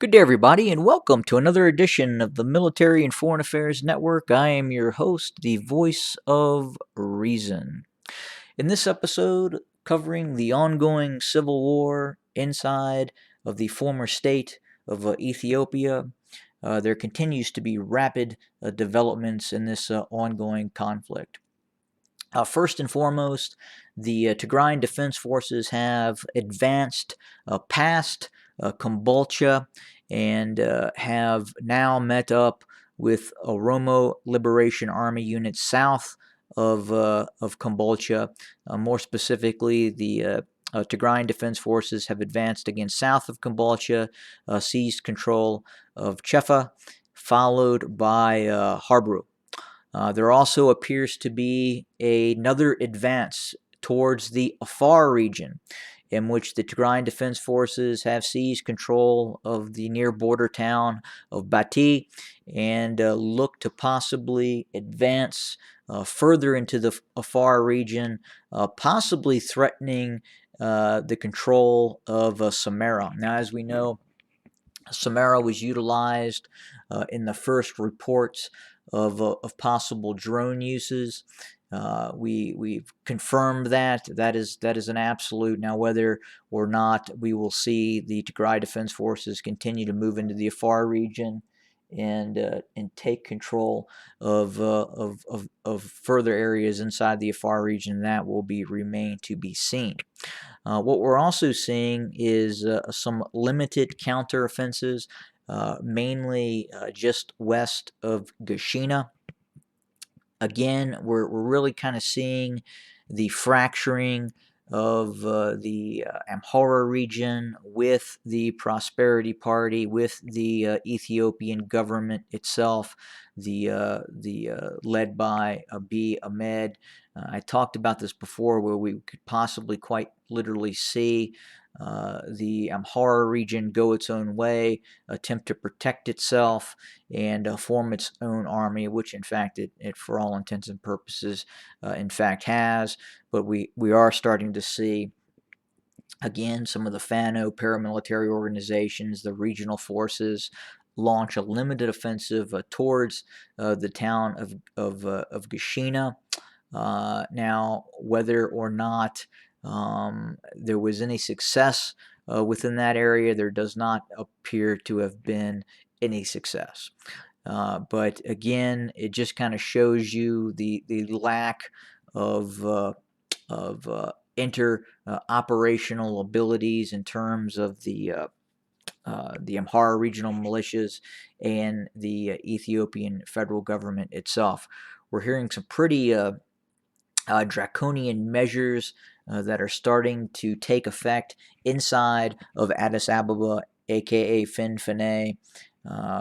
Good day, everybody, and welcome to another edition of the Military and Foreign Affairs Network. I am your host, the voice of reason. In this episode, covering the ongoing civil war inside of the former state of Ethiopia, there continues to be rapid developments in this ongoing conflict. First and foremost, the Tigrayan Defense Forces have advanced past Kombolcha and have now met up with Oromo Liberation Army units south of Kombolcha. More specifically, the Tigrayan Defense Forces have advanced again south of Kombolcha, seized control of Chefa, followed by Harbru. There also appears to be another advance towards the Afar region, in which the Tigrayan Defense Forces have seized control of the near border town of Bati and look to possibly advance further into the Afar region, possibly threatening the control of Samara. Now, as we know, Samara was utilized in the first reports of possible drone uses. We've confirmed that is an absolute. Now, whether or not we will see the Tigray Defense Forces continue to move into the Afar region and take control of further areas inside the Afar region, that will remain to be seen. What we're also seeing is some limited counteroffensives, mainly just west of Gashina. Again, we're really kind of seeing the fracturing of the Amhara region with the Prosperity Party, with the Ethiopian government itself, led by Abiy Ahmed. I talked about this before, where we could possibly quite literally see the Amhara region go its own way, attempt to protect itself, and form its own army, which in fact it for all intents and purposes, in fact has. But we are starting to see, again, some of the Fano paramilitary organizations, the regional forces, launch a limited offensive towards the town of Gashina. Now, whether or not there was any success within that area, there does not appear to have been any success. But again, it just kind of shows you the lack of operational abilities in terms of the Amhara regional militias and the Ethiopian federal government itself. We're hearing some pretty draconian measures that are starting to take effect inside of Addis Ababa, aka Finfine.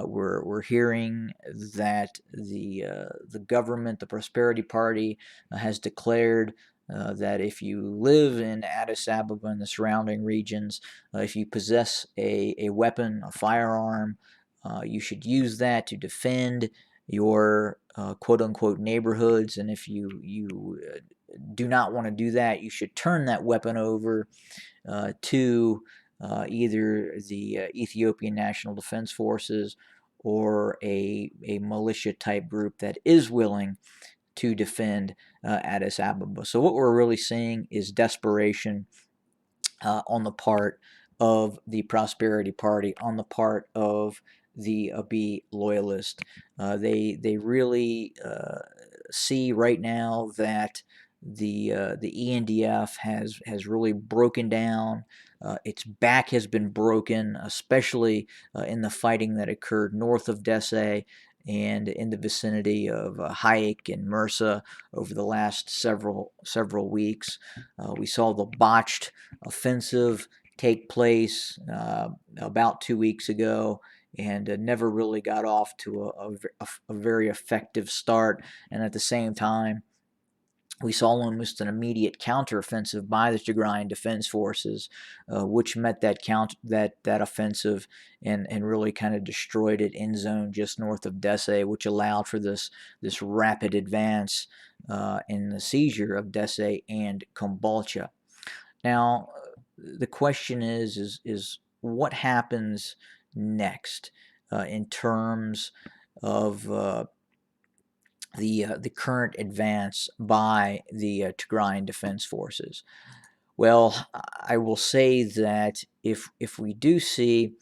We're hearing that the government, the Prosperity Party, has declared that if you live in Addis Ababa and the surrounding regions, if you possess a weapon, a firearm, you should use that to defend your quote-unquote neighborhoods. And if you do not want to do that, you should turn that weapon over to either the Ethiopian National Defense Forces or a militia type group that is willing to defend Addis Ababa. So what we're really seeing is desperation on the part of the Prosperity Party, on the part of the Abiy loyalists. They really see right now that the ENDF has really broken down. Its back has been broken, especially in the fighting that occurred north of Desse and in the vicinity of Hayek and Mersa over the last several weeks. We saw the botched offensive take place about 2 weeks ago, and never really got off to a very effective start. And at the same time, we saw almost an immediate counteroffensive by the Tigrayan Defense Forces, which met that offensive and really kind of destroyed it in zone just north of Desse, which allowed for this rapid advance in the seizure of Desse and Kombolcha. Now, the question is what happens next in terms of the current advance by the Tigrayan Defense Forces? Well, I will say that if we do see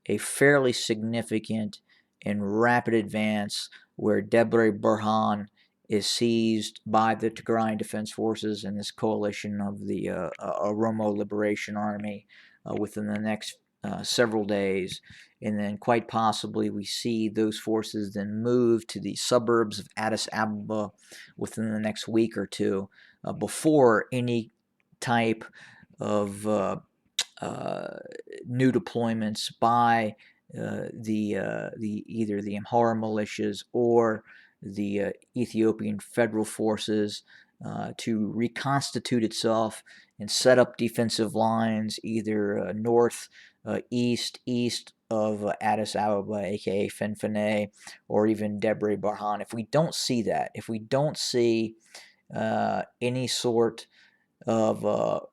a fairly significant and rapid advance where Debre Burhan is seized by the Tigrayan Defense Forces and this coalition of the Oromo Liberation Army within the next several days. And then quite possibly we see those forces then move to the suburbs of Addis Ababa within the next week or two before any type of new deployments by the either the Amhara militias or the Ethiopian federal forces to reconstitute itself and set up defensive lines either north, east of Addis Ababa, aka Fenfene, or even Debre Barhan. If we don't see that, if we don't see any sort of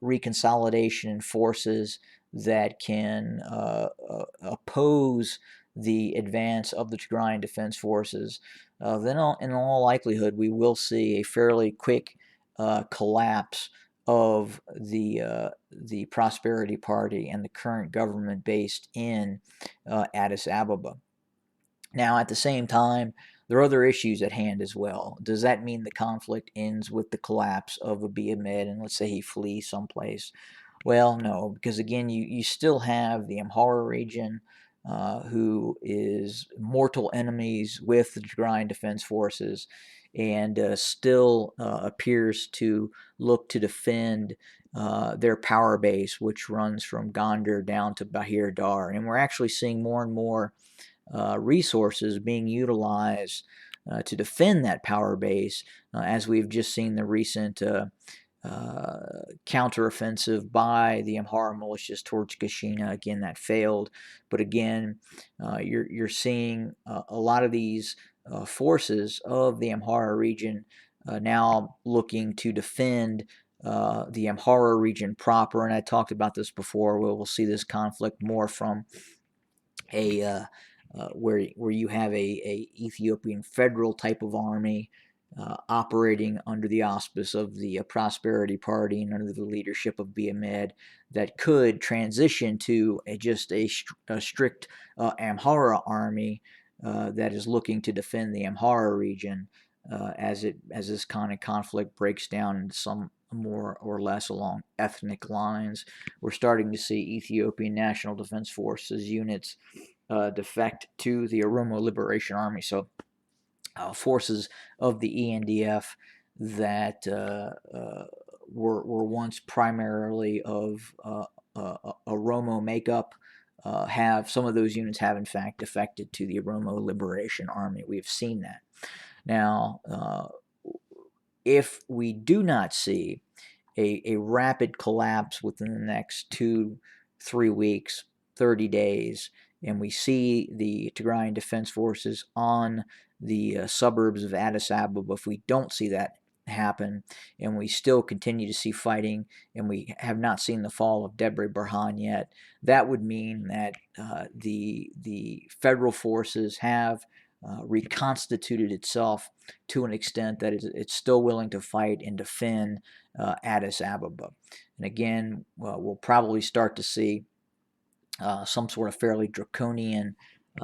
reconsolidation forces that can oppose the advance of the Tigrayan Defense Forces, then in all likelihood we will see a fairly quick collapse of the Prosperity Party and the current government based in Addis Ababa. Now, at the same time, there are other issues at hand as well. Does that mean the conflict ends with the collapse of Abiy Ahmed and let's say he flees someplace? Well, no, because again, you still have the Amhara region who is mortal enemies with the Tigrayan Defense Forces and still appears to look to defend their power base, which runs from Gondar down to Bahir Dar. And we're actually seeing more and more resources being utilized to defend that power base, as we've just seen the recent counteroffensive by the Amhara militias towards Gashina. Again, that failed. But again, you're seeing a lot of these forces of the Amhara region now looking to defend the Amhara region proper. And I talked about this before. We'll see this conflict more from a where you have a Ethiopian federal type of army operating under the auspice of the Prosperity Party and under the leadership of Abiy Ahmed that could transition to just a strict Amhara army that is looking to defend the Amhara region as this kind of conflict breaks down into some more or less along ethnic lines. We're starting to see Ethiopian National Defense Forces units defect to the Oromo Liberation Army. So forces of the ENDF that were once primarily of Oromo makeup have some of those units have in fact defected to the Oromo Liberation Army. We have seen that. Now, if we do not see a rapid collapse within the next 2-3 weeks, 30 days, and we see the Tigrayan Defense Forces on the suburbs of Addis Ababa, if we don't see that happen, and we still continue to see fighting, and we have not seen the fall of Debre Barhan yet, that would mean that the federal forces have reconstituted itself to an extent that it's still willing to fight and defend Addis Ababa. And again, we'll probably start to see some sort of fairly draconian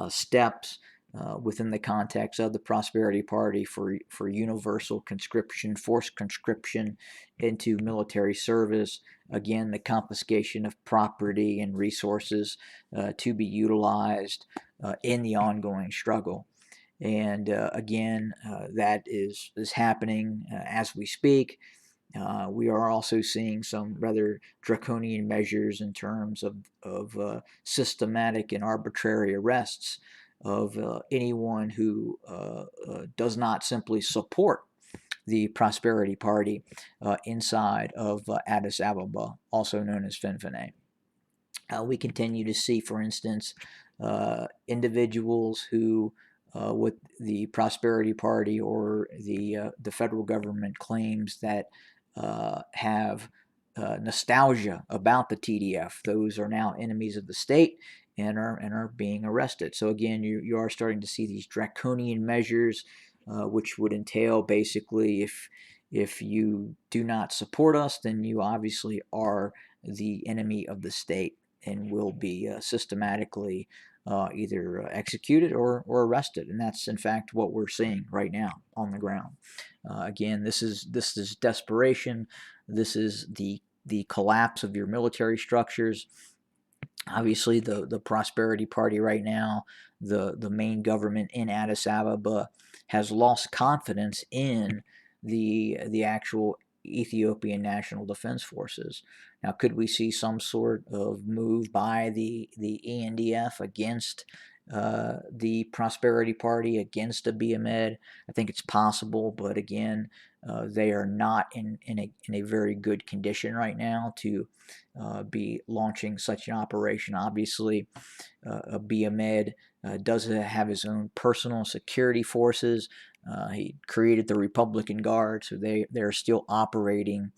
steps within the context of the Prosperity Party for universal conscription, forced conscription into military service. Again, the confiscation of property and resources to be utilized in the ongoing struggle. And again, that is happening as we speak. We are also seeing some rather draconian measures in terms of systematic and arbitrary arrests of anyone who does not simply support the Prosperity Party inside of Addis Ababa, also known as Fenfene. We continue to see, for instance, individuals who with the Prosperity Party or the federal government claims that have nostalgia about the TDF. Those are now enemies of the state, and are being arrested. So again, you are starting to see these draconian measures, which would entail basically if you do not support us, then you obviously are the enemy of the state and will be systematically either executed or arrested. And that's in fact what we're seeing right now on the ground. Again, this is desperation. This is the collapse of your military structures. Obviously, the Prosperity Party right now, the main government in Addis Ababa, has lost confidence in the actual Ethiopian National Defense Forces. Now, could we see some sort of move by the ENDF against the Prosperity Party, against Abiy Ahmed? I think it's possible, but again, they are not in a very good condition right now to be launching such an operation. Obviously, Abiy Ahmed does have his own personal security forces. He created the Republican Guard, so they're still operating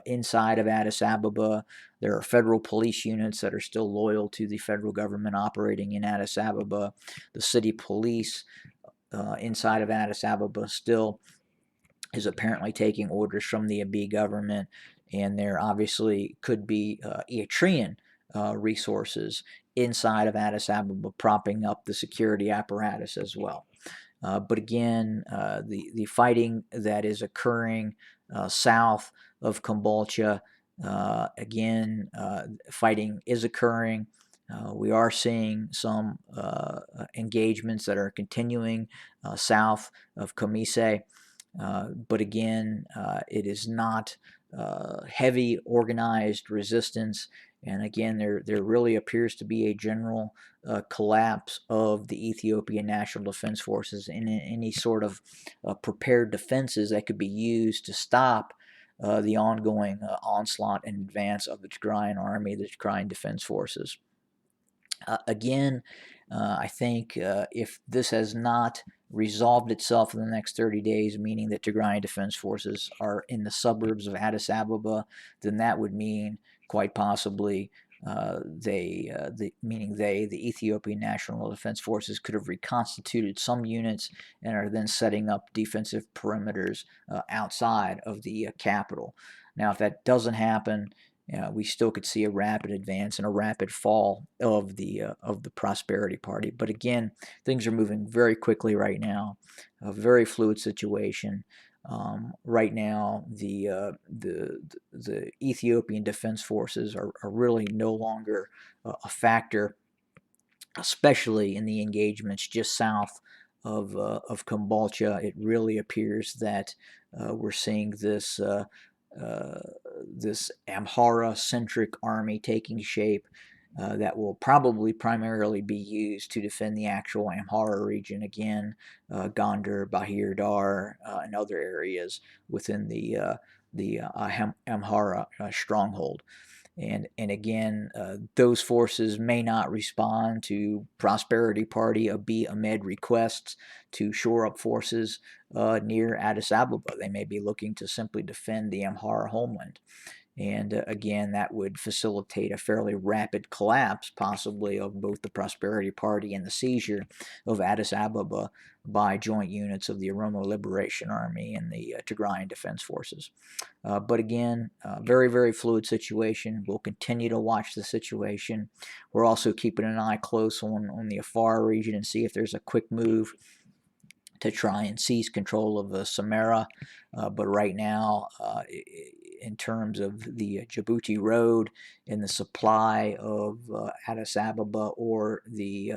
inside of Addis Ababa. There are federal police units that are still loyal to the federal government operating in Addis Ababa. The city police inside of Addis Ababa still is apparently taking orders from the Abiy government, and there obviously could be Eritrean resources inside of Addis Ababa propping up the security apparatus as well. But again, the fighting that is occurring south of Kombolcha, again, fighting is occurring. We are seeing some engagements that are continuing south of Komise. But again, it is not heavy organized resistance. And again, there really appears to be a general collapse of the Ethiopian National Defense Forces and any sort of prepared defenses that could be used to stop the ongoing onslaught and advance of the Tigrayan army, the Tigrayan Defense Forces. Again, I think if this has not resolved itself in the next 30 days, meaning that Tigrayan Defense Forces are in the suburbs of Addis Ababa, then that would mean quite possibly the Ethiopian National Defense Forces could have reconstituted some units and are then setting up defensive perimeters outside of the capital. Now, if that doesn't happen, we still could see a rapid advance and a rapid fall of the Prosperity Party. But again, things are moving very quickly right now. A very fluid situation. Right now, the Ethiopian Defense Forces are really no longer a factor, especially in the engagements just south of Kombolcha. It really appears that we're seeing this this Amhara-centric army taking shape that will probably primarily be used to defend the actual Amhara region, again, Gondar, Bahir Dar, and other areas within the Amhara stronghold. And again, those forces may not respond to Prosperity Party Abiy Ahmed requests to shore up forces near Addis Ababa. They may be looking to simply defend the Amhara homeland. And again, that would facilitate a fairly rapid collapse, possibly, of both the Prosperity Party and the seizure of Addis Ababa by joint units of the Oromo Liberation Army and the Tigrayan Defense Forces. But again, very, very fluid situation. We'll continue to watch the situation. We're also keeping an eye close on the Afar region and see if there's a quick move to try and seize control of Samara. But right now, in terms of the Djibouti road and the supply of Addis Ababa or the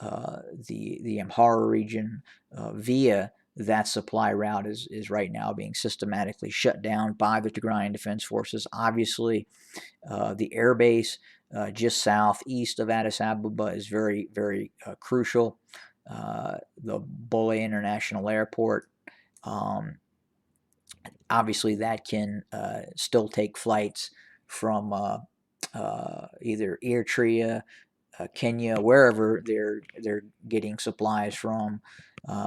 Amhara region via that supply route is right now being systematically shut down by the Tigrayan Defense Forces. Obviously, the airbase just southeast of Addis Ababa is very, very crucial. The Bole International Airport, obviously that can still take flights from either Eritrea, Kenya, wherever they're getting supplies from.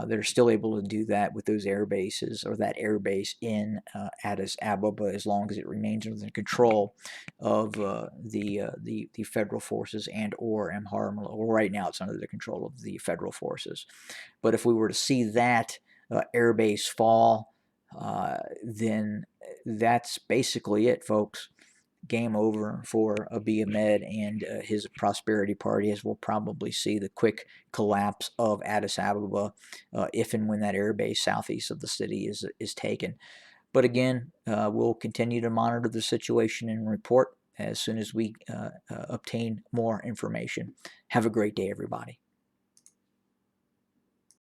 They're still able to do that with those air bases, or that air base in Addis Ababa, as long as it remains under the control of the federal forces and or Amhara. Well, right now it's under the control of the federal forces. But if we were to see that air base fall, then that's basically it, folks. Game over for Abiy Ahmed and his Prosperity Party, as we'll probably see the quick collapse of Addis Ababa if and when that airbase southeast of the city is taken. But again, we'll continue to monitor the situation and report as soon as we obtain more information. Have a great day, everybody.